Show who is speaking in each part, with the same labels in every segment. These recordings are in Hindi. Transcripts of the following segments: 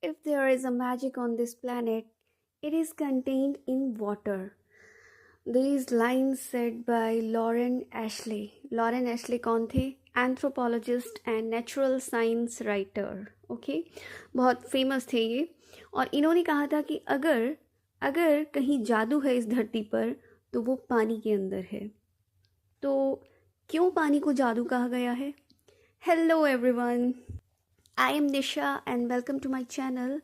Speaker 1: If there is a magic on this planet, it is contained in water. These lines said by Lauren Ashley. Lauren Ashley कौन थे? Anthropologist and natural science writer. Okay, बहुत फेमस थे ये. और इन्होंने कहा था कि अगर अगर कहीं जादू है इस धरती पर तो वो पानी के अंदर है. तो क्यों पानी को जादू कहा गया है? Hello everyone, I am Nisha and welcome to my channel.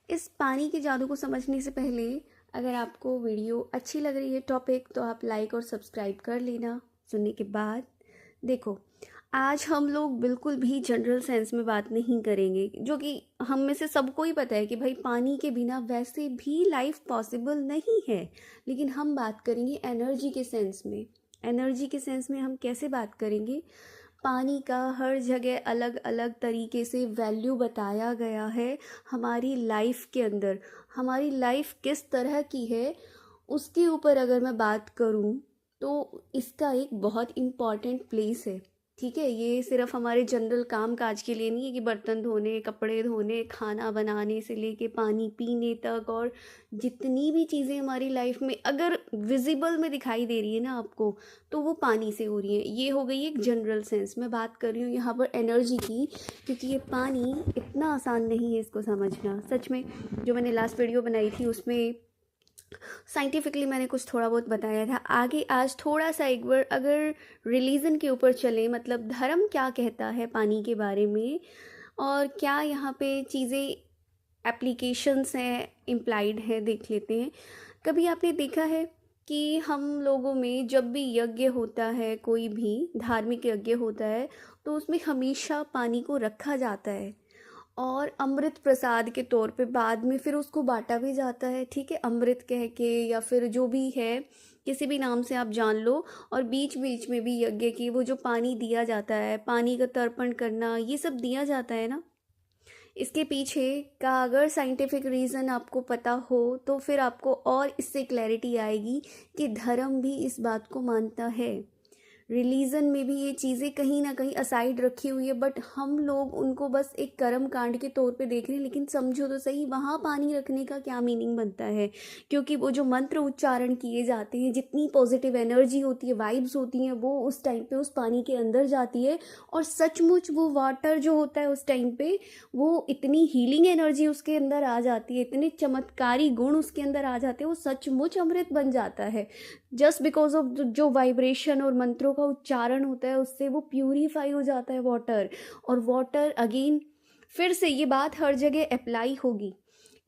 Speaker 1: इस पानी के जादू को समझने से पहले अगर आपको वीडियो अच्छी लग रही है टॉपिक, तो आप लाइक और सब्सक्राइब कर लेना. सुनने के बाद देखो, आज हम लोग बिल्कुल भी जनरल सेंस में बात नहीं करेंगे, जो कि हम में से सबको ही पता है कि भाई पानी के बिना वैसे भी लाइफ पॉसिबल नहीं है. लेकिन हम बात करेंगे एनर्जी के सेंस में. एनर्जी के सेंस में हम कैसे बात करेंगे? पानी का हर जगह अलग अलग तरीके से वैल्यू बताया गया है हमारी लाइफ के अंदर. हमारी लाइफ किस तरह की है उसके ऊपर अगर मैं बात करूं तो इसका एक बहुत इम्पॉर्टेंट प्लेस है. ठीक है, ये सिर्फ हमारे जनरल काम काज के लिए नहीं है कि बर्तन धोने, कपड़े धोने, खाना बनाने से लेके पानी पीने तक, और जितनी भी चीज़ें हमारी लाइफ में अगर विजिबल में दिखाई दे रही है ना आपको, तो वो पानी से हो रही है. ये हो गई एक जनरल सेंस. मैं बात कर रही हूँ यहाँ पर एनर्जी की, क्योंकि ये पानी इतना आसान नहीं है इसको समझना. सच में जो मैंने लास्ट वीडियो बनाई थी उसमें साइंटिफिकली मैंने कुछ थोड़ा बहुत बताया था. आगे आज थोड़ा सा एक बार अगर रिलीजन के ऊपर चले, मतलब धर्म क्या कहता है पानी के बारे में, और क्या यहाँ पे चीज़ें एप्लीकेशंस हैं, इम्प्लाइड हैं, देख लेते हैं. कभी आपने देखा है कि हम लोगों में जब भी यज्ञ होता है, कोई भी धार्मिक यज्ञ होता है, तो उसमें हमेशा पानी को रखा जाता है और अमृत प्रसाद के तौर पे बाद में फिर उसको बांटा भी जाता है. ठीक है, अमृत कह के या फिर जो भी है, किसी भी नाम से आप जान लो. और बीच बीच में भी यज्ञ की वो जो पानी दिया जाता है, पानी का तर्पण करना, ये सब दिया जाता है ना. इसके पीछे का अगर साइंटिफिक रीज़न आपको पता हो तो फिर आपको और इससे क्लैरिटी आएगी कि धर्म भी इस बात को मानता है. रिलीजन में भी ये चीज़ें कहीं ना कहीं असाइड रखी हुई है, बट हम लोग उनको बस एक कर्म कांड के तौर पे देख रहे हैं. लेकिन समझो तो सही, वहाँ पानी रखने का क्या मीनिंग बनता है? क्योंकि वो जो मंत्र उच्चारण किए जाते हैं, जितनी पॉजिटिव एनर्जी होती है, वाइब्स होती हैं, वो उस टाइम पे उस पानी के अंदर जाती है. और सचमुच वो वाटर जो होता है उस टाइम पे, वो इतनी हीलिंग एनर्जी उसके अंदर आ जाती है, इतने चमत्कारी गुण उसके अंदर आ जाते हैं, वो सचमुच अमृत बन जाता है. जस्ट बिकॉज ऑफ जो वाइब्रेशन और मंत्रों का उच्चारण होता है, उससे वो प्यूरीफाई हो जाता है वाटर. और वाटर अगेन फिर से ये बात हर जगह अप्लाई होगी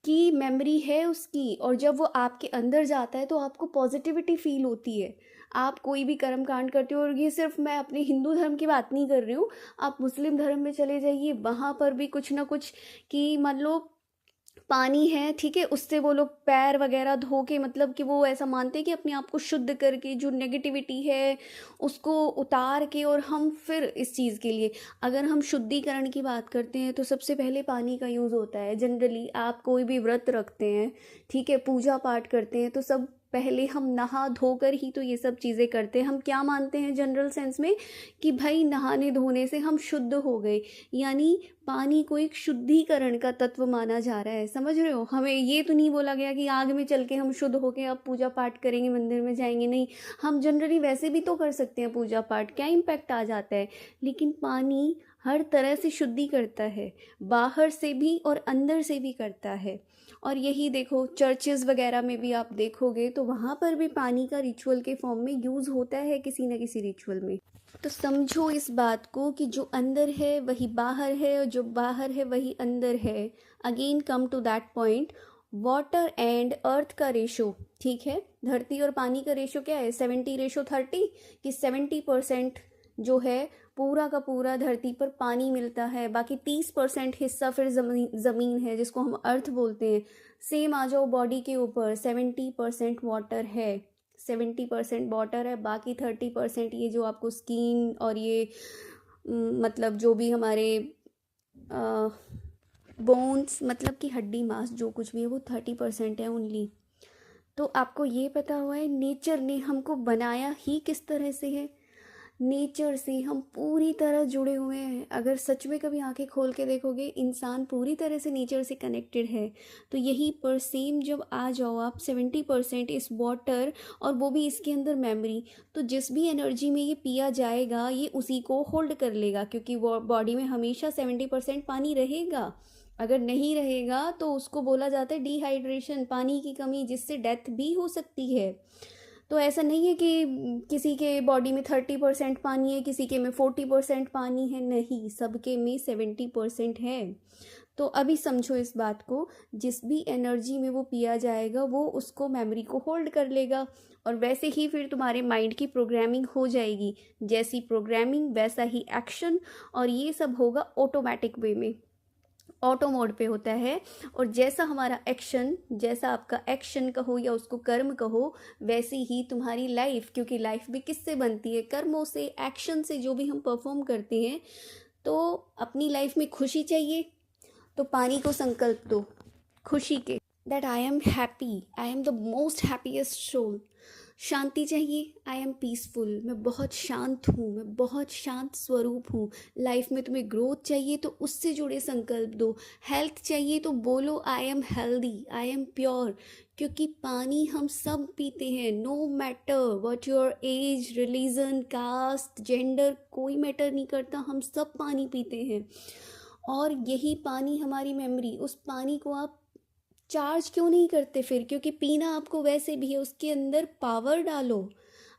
Speaker 1: कि मेमोरी है उसकी, और जब वो आपके अंदर जाता है तो आपको पॉजिटिविटी फील होती है. आप कोई भी कर्म कांड करते हो, और ये सिर्फ मैं अपने हिंदू धर्म की बात नहीं कर रही हूँ, आप मुस्लिम धर्म में चले जाइए, वहाँ पर भी कुछ ना कुछ, कि मान लो पानी है, ठीक है, उससे वो लोग पैर वगैरह धो के, मतलब कि वो ऐसा मानते हैं कि अपने आप को शुद्ध करके जो नेगेटिविटी है उसको उतार के, और हम फिर इस चीज़ के लिए अगर हम शुद्धिकरण की बात करते हैं तो सबसे पहले पानी का यूज़ होता है. जनरली आप कोई भी व्रत रखते हैं, ठीक है, पूजा पाठ करते हैं, तो सब पहले हम नहा धोकर ही तो ये सब चीज़ें करते हैं. हम क्या मानते हैं जनरल सेंस में कि भाई नहाने धोने से हम शुद्ध हो गए, यानी पानी को एक शुद्धिकरण का तत्व माना जा रहा है. समझ रहे हो? हमें ये तो नहीं बोला गया कि आग में चल के हम शुद्ध होके अब पूजा पाठ करेंगे, मंदिर में जाएंगे. नहीं, हम जनरली वैसे भी तो कर सकते हैं पूजा पाठ, क्या इम्पैक्ट आ जाता है. लेकिन पानी हर तरह से शुद्धि करता है, बाहर से भी और अंदर से भी करता है. और यही देखो, चर्चेज़ वगैरह में भी आप देखोगे तो वहाँ पर भी पानी का रिचुअल के फॉर्म में यूज़ होता है किसी न किसी रिचुअल में. तो समझो इस बात को कि जो अंदर है वही बाहर है, और जो बाहर है वही अंदर है. Again come to that point, water and earth का रेशो. ठीक है, धरती और पानी का रेशो क्या है? 70:30, कि 70% जो है पूरा का पूरा धरती पर पानी मिलता है, बाकी 30% हिस्सा फिर ज़मीन है जिसको हम अर्थ बोलते हैं. सेम आ जाओ बॉडी के ऊपर, 70% वाटर है, 70% वाटर है, बाकी 30% ये जो आपको स्किन और ये मतलब जो भी हमारे बोन्स, मतलब कि हड्डी मांस जो कुछ भी है, वो 30% है ओनली. तो आपको ये पता हुआ है नेचर ने हमको बनाया ही किस तरह से है. नेचर से हम पूरी तरह जुड़े हुए हैं। अगर सच में कभी आंखें खोल के देखोगे, इंसान पूरी तरह से नेचर से कनेक्टेड है। तो यही पर सेम जब आ जाओ आप 70% इस वाटर, और वो भी इसके अंदर मेमोरी, तो जिस भी एनर्जी में ये पिया जाएगा ये उसी को होल्ड कर लेगा, क्योंकि वो बॉडी में हमेशा 70% पानी रहेगा। अगर नहीं रहेगा तो उसको बोला जाता है डिहाइड्रेशन, पानी की कमी, जिससे डेथ भी हो सकती है। तो ऐसा नहीं है कि किसी के बॉडी में 30% पानी है, किसी के में 40% पानी है, नहीं, सबके में 70% है। तो अभी समझो इस बात को, जिस भी एनर्जी में वो पिया जाएगा वो उसको मेमोरी को होल्ड कर लेगा, और वैसे ही फिर तुम्हारे माइंड की प्रोग्रामिंग हो जाएगी। जैसी प्रोग्रामिंग वैसा ही एक्शन, और ये सब होगा ऑटोमेटिक वे में, ऑटो मोड पे होता है। और जैसा हमारा एक्शन, जैसा आपका एक्शन कहो या उसको कर्म कहो, वैसी ही तुम्हारी लाइफ, क्योंकि लाइफ भी किससे बनती है? कर्मों से, एक्शन से, जो भी हम परफॉर्म करते हैं। तो अपनी लाइफ में खुशी चाहिए तो पानी को संकल्प दो खुशी के, that I am happy, I am the most happiest soul. शांति चाहिए, आई एम पीसफुल, मैं बहुत शांत हूँ, मैं बहुत शांत स्वरूप हूँ। लाइफ में तुम्हें ग्रोथ चाहिए तो उससे जुड़े संकल्प दो। हेल्थ चाहिए तो बोलो I am healthy, I am pure, क्योंकि पानी हम सब पीते हैं। No matter what your age, religion, caste, gender, कोई मैटर नहीं करता, हम सब पानी पीते हैं। और यही पानी हमारी मेमोरी, उस पानी को आप चार्ज क्यों नहीं करते फिर? क्योंकि पीना आपको वैसे भी है, उसके अंदर पावर डालो।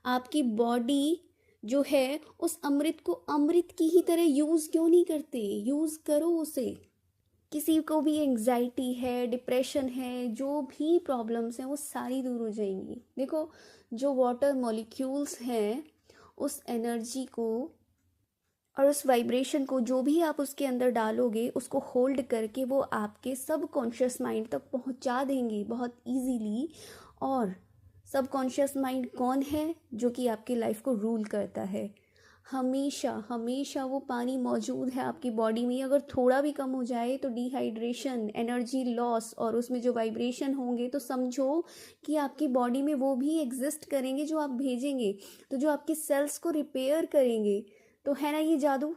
Speaker 1: आपकी बॉडी जो है उस अमृत को अमृत की ही तरह यूज़ क्यों नहीं करते? यूज़ करो उसे। किसी को भी एंग्जाइटी है, डिप्रेशन है, जो भी प्रॉब्लम्स हैं वो सारी दूर हो जाएंगी। देखो, जो वाटर मॉलिक्यूल्स हैं उस एनर्जी को और उस वाइब्रेशन को, जो भी आप उसके अंदर डालोगे, उसको होल्ड करके वो आपके सबकॉन्शियस माइंड तक पहुंचा देंगे बहुत इजीली। और सबकॉन्शियस माइंड कौन है? जो कि आपकी लाइफ को रूल करता है। हमेशा हमेशा वो पानी मौजूद है आपकी बॉडी में। अगर थोड़ा भी कम हो जाए तो डिहाइड्रेशन, एनर्जी लॉस, और उसमें जो वाइब्रेशन होंगे, तो समझो कि आपकी बॉडी में वो भी एग्जिस्ट करेंगे जो आप भेजेंगे, तो जो आपके सेल्स को रिपेयर करेंगे। तो है ना ये जादू।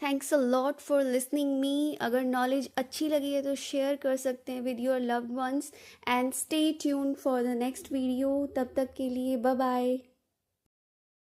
Speaker 1: Thanks a lot for listening me. अगर नॉलेज अच्छी लगी है तो शेयर कर सकते हैं with your loved ones, and stay tuned for the next video. तब तक के लिए बाय बाय।